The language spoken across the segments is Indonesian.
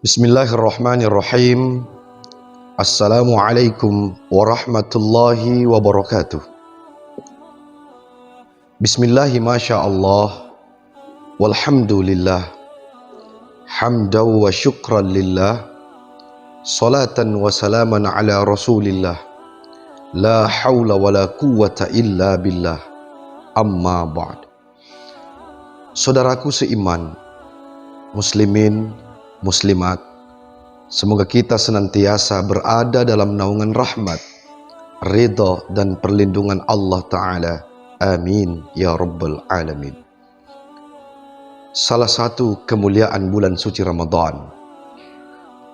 Bismillahirrahmanirrahim. Assalamualaikum warahmatullahi wabarakatuh. Bismillahi masyaallah walhamdulillah hamdan wa syukran lillah salatan wa salaman ala rasulillah la hawla wa la quwwata illa billah amma ba'd. Saudaraku seiman, muslimin, muslimat, semoga kita senantiasa berada dalam naungan rahmat, ridha dan perlindungan Allah Ta'ala. Amin ya Rabbal Alamin. Salah satu kemuliaan bulan suci Ramadan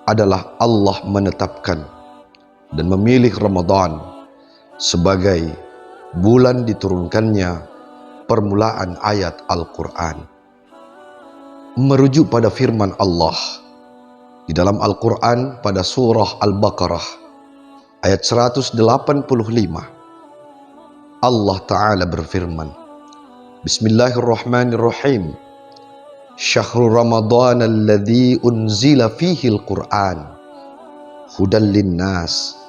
adalah Allah menetapkan dan memilih Ramadan sebagai bulan diturunkannya permulaan ayat Al-Quran. Merujuk pada firman Allah di dalam Al-Quran pada surah Al-Baqarah ayat 185, Allah Ta'ala berfirman, Bismillahirrahmanirrahim, Syahrul Ramadan alladhi unzila fihi al-Quran hudan linnas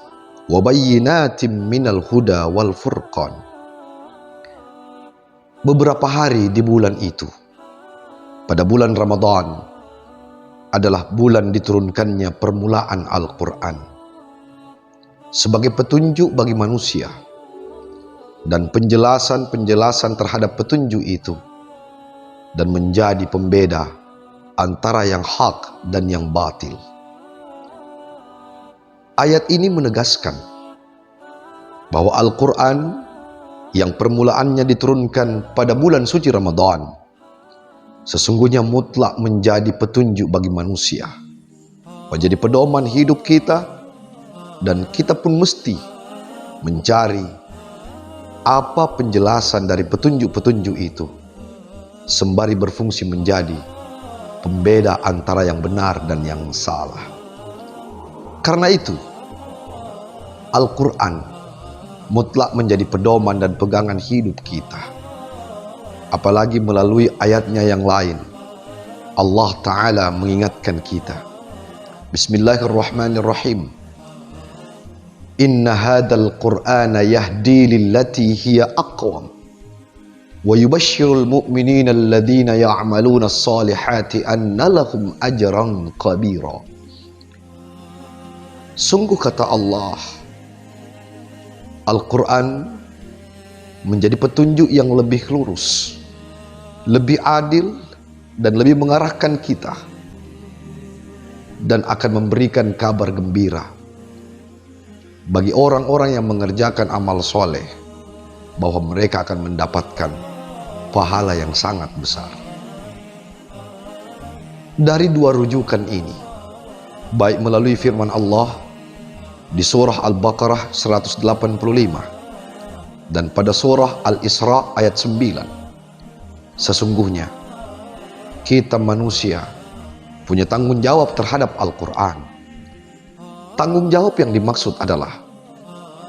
wa bayyinatin minal huda wal furqan. Beberapa hari di bulan itu, pada bulan Ramadan, adalah bulan diturunkannya permulaan Al-Quran sebagai petunjuk bagi manusia dan penjelasan-penjelasan terhadap petunjuk itu, dan menjadi pembeda antara yang hak dan yang batil. Ayat ini menegaskan bahwa Al-Quran yang permulaannya diturunkan pada bulan suci Ramadan sesungguhnya mutlak menjadi petunjuk bagi manusia, menjadi pedoman hidup kita, dan kita pun mesti mencari apa penjelasan dari petunjuk-petunjuk itu sembari berfungsi menjadi pembeda antara yang benar dan yang salah. Karena itu, Al-Quran mutlak menjadi pedoman dan pegangan hidup kita. Apalagi melalui ayatnya yang lain, Allah Ta'ala mengingatkan kita. Bismillahirrahmanirrahim. Inna hadal Qur'ana yahdi lillati hiya aqwam wa yubashshirul mu'minina alladhina ya'maluna as-salihati anna lahum ajran kabira. Sungguh kata Allah, Al-Quran menjadi petunjuk yang lebih lurus, lebih adil, dan lebih mengarahkan kita, dan akan memberikan kabar gembira bagi orang-orang yang mengerjakan amal soleh, bahwa mereka akan mendapatkan pahala yang sangat besar. Dari dua rujukan ini, baik melalui firman Allah di surah Al-Baqarah 185 dan pada surah Al-Isra ayat 9, sesungguhnya kita manusia punya tanggung jawab terhadap Al-Quran. Tanggung jawab yang dimaksud adalah,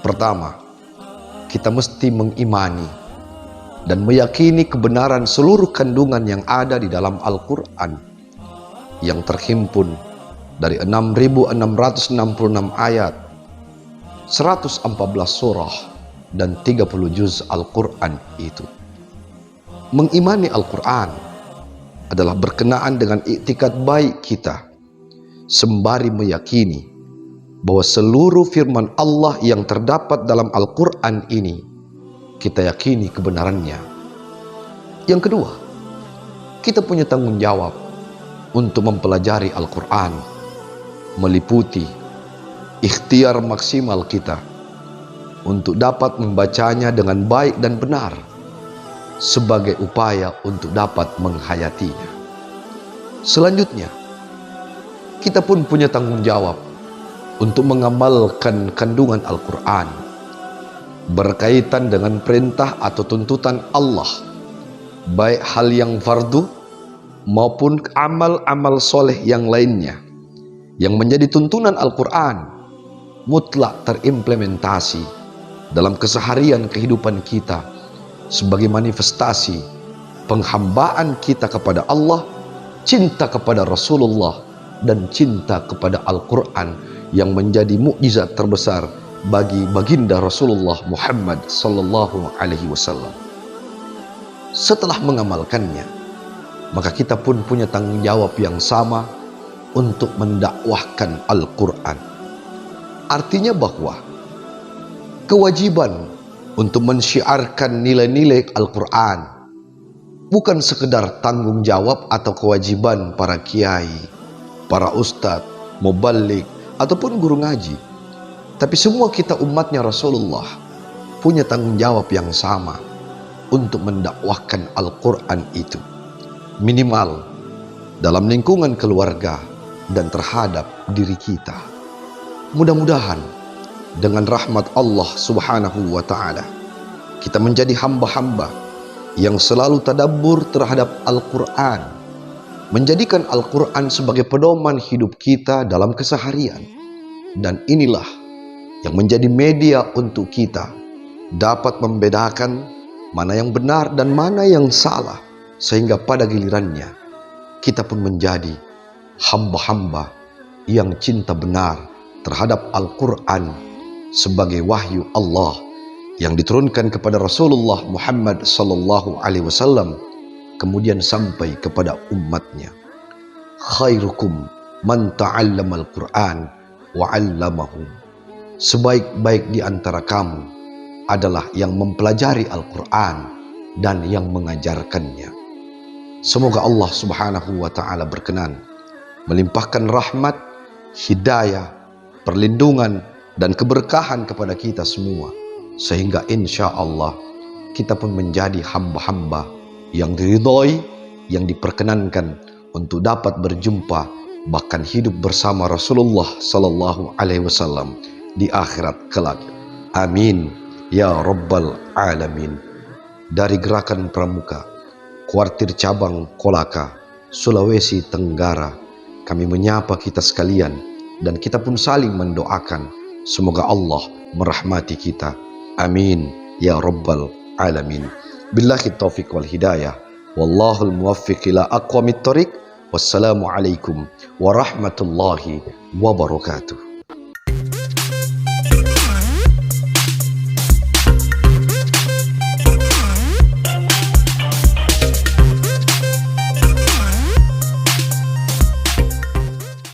pertama, kita mesti mengimani dan meyakini kebenaran seluruh kandungan yang ada di dalam Al-Quran yang terhimpun dari 6.666 ayat, 114 surah, dan 30 juz Al-Quran itu. Mengimani Al-Quran adalah berkenaan dengan iktikad baik kita, sembari meyakini bahwa seluruh firman Allah yang terdapat dalam Al-Quran ini kita yakini kebenarannya. Yang kedua, kita punya tanggung jawab untuk mempelajari Al-Quran, meliputi ikhtiar maksimal kita untuk dapat membacanya dengan baik dan benar sebagai upaya untuk dapat menghayatinya. Selanjutnya, kita pun punya tanggung jawab untuk mengamalkan kandungan Al-Quran berkaitan dengan perintah atau tuntutan Allah, baik hal yang fardu maupun amal-amal soleh yang lainnya yang menjadi tuntunan Al-Quran mutlak terimplementasi dalam keseharian kehidupan kita sebagai manifestasi penghambaan kita kepada Allah, cinta kepada Rasulullah, dan cinta kepada Al-Quran yang menjadi mukjizat terbesar bagi baginda Rasulullah Muhammad sallallahu alaihi wasallam. Setelah mengamalkannya, maka kita pun punya tanggung jawab yang sama untuk mendakwahkan Al-Quran. Artinya bahwa kewajiban untuk mensyiarkan nilai-nilai Al-Quran bukan sekedar tanggung jawab atau kewajiban para kiai, para ustadz, mubalik, ataupun guru ngaji. Tapi semua kita umatnya Rasulullah punya tanggung jawab yang sama untuk mendakwahkan Al-Quran itu. Minimal dalam lingkungan keluarga dan terhadap diri kita. Mudah-mudahan dengan rahmat Allah subhanahu wa ta'ala, kita menjadi hamba-hamba yang selalu tadabbur terhadap Al-Quran, menjadikan Al-Quran sebagai pedoman hidup kita dalam keseharian. Dan inilah yang menjadi media untuk kita dapat membedakan mana yang benar dan mana yang salah, sehingga pada gilirannya kita pun menjadi hamba-hamba yang cinta benar terhadap Al-Quran sebagai wahyu Allah yang diturunkan kepada Rasulullah Muhammad sallallahu alaihi wasallam, kemudian sampai kepada umatnya. Khairukum man ta'allama al-Quran wa 'allamahu. Sebaik-baik di antara kamu adalah yang mempelajari Al-Quran dan yang mengajarkannya. Semoga Allah subhanahu wa ta'ala berkenan melimpahkan rahmat, hidayah, perlindungan, dan keberkahan kepada kita semua, sehingga insya Allah kita pun menjadi hamba-hamba yang diridhoi, yang diperkenankan untuk dapat berjumpa bahkan hidup bersama Rasulullah sallallahu alaihi wasallam di akhirat kelak. Amin ya rabbal alamin. Dari Gerakan Pramuka, Kuartir Cabang Kolaka, Sulawesi Tenggara, kami menyapa kita sekalian dan kita pun saling mendoakan semoga Allah merahmati kita. Amin ya rabbal alamin. Billahi taufiq wal hidayah. Wallahul muwaffiq ila aqwamit thoriq. Wassalamualaikum warahmatullahi wabarakatuh.